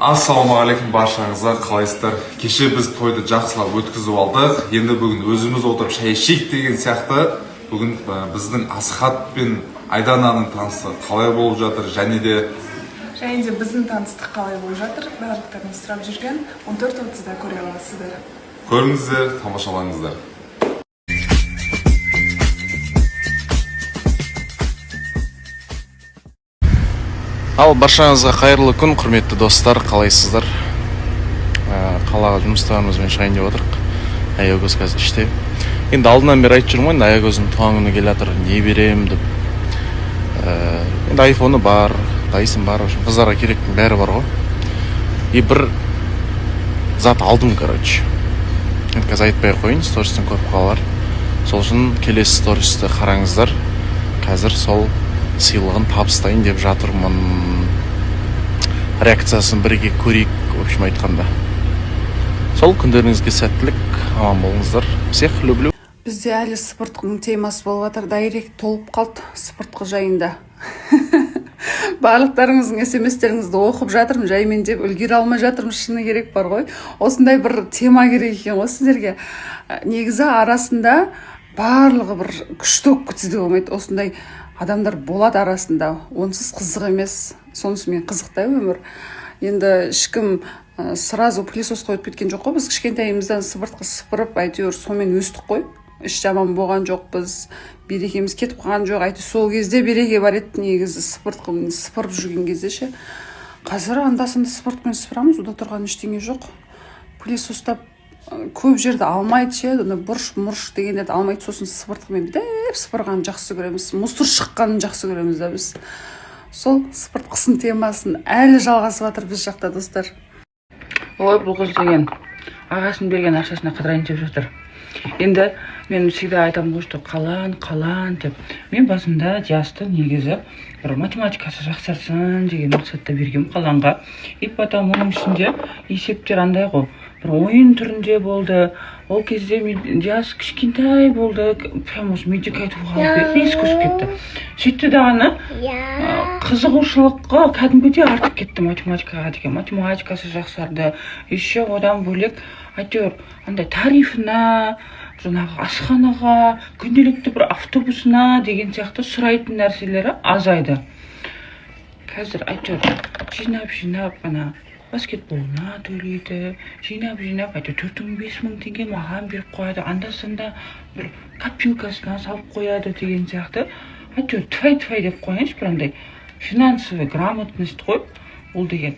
Ассалаумағалейкум баршаңызға, қалайсыздар? Кеше біз тойды жақсылап өткізіп алдық. Енді бүгін өзіміз отырып шай ішейік деген сияқты. Бүгін біздің Асхат пен Айдананың танысы қалай болып жатыр, және де біздің таныстық қалай болып жатыр. Барлықтарыңыз сұрап жүрген 14:30-да көре аласыздар. Көріңіздер, тамашалаңыздар. Ал баршаңызға қайырлы күн, құрметті достар, қалайсыздар? Қалаға жұмыстарымызбен шайын деп отырық. Аягөз қазір іште. Енді алдынан бері айтып жүрмін, Аягөздің туған күні келе жатыр, не берем деп. Енді айфоны бар, дайсын бар, қыздарға керектің бәрі бар ғой. И бір зат алдым, короче. Енді қазір айтпай қойын, стористен көріп қалар. Сол үшін келесі стористі қараңыздар. Қазір сол сыйлығын табыстайын деп жатырмын. Реакциясын бірге көрейік, в общем айтқанда. Сол күндеріңізге сәттілік, аман болыңыздар. Всех люблю. Бізде әлі спорттың темасы болып жатыр, дайрект толып қалды спорттық жайында. Барлықтарыңыздың смс-теріңізді оқып жатырмын, жаймен деп үлгере алмай жатырмын, шыны керек бар ғой. Осындай бір тема керек екен ғой сіздерге. Негізі арасында барлығы бір күшті күтізді болмайды. Осындай адамдар болады арасында, онсыз қызық емес. Сонысымен қызықтай өмір. Енді ешкім сразу пылесос қойып кеткен жоқ қой. Біз кішкентайымыздан сыпыртқы сыпырып, әйтеуір сонымен өстік қой. Іш жаман болған жоқ, біз берекеміз кетіп қалған жоқ. Әйтеуір сол кезде береке бар еді, негізі сыпыртқымен сыпырып жүрген кезде ше. Қазір анда-санда сыпыртқымен сыпырамыз, ода тұрған ештеңе жоқ. Пылесостап көп жерді алмайды ше, бұрыш дегендерді алмайды, сосын сыпыртқымен деп сыпырғанын жақсы көреміз, мусор шыққанын жақсы көреміз да біз. Сол сыпыртқысын темасын әлі жалғасып жатыр біз жақта, достар. Ой, бұл қыз деген ағасын берген ақшасына қыдырайын деп жатыр. Енді мен всегда айтамын ғой, что қалан деп. Мен басында жасты негізі бір математикасы жақсарсын деген мақсатта бергем қаланға. И потом оның ішінде есептер андай ғой, бір ойын түрінде болды. Ол кезде жас кішкентай болды, прям осы медик айтуға ес көсіп кетті. Сөйтті дағаны қызығушылыққа кәдімгідей артып кетті математикаға деген. Математикасы жақсарды. Еще одан бөлек әйтеуір андай тарифына, жаңағы асханаға, күнделікті бір автобусына деген сияқты сұрайтын нәрселері азайды. Қазір әйтеуір жинап ана баскетболына төлейді, жинап әйтеуір 4-5 мың теңге маған беріп қояды, анда-санда бір копилкасына салып қояды деген сияқты. Әйтеуір тфай деп қояйыншы, бір андай финансовый грамотность қой, ол деген.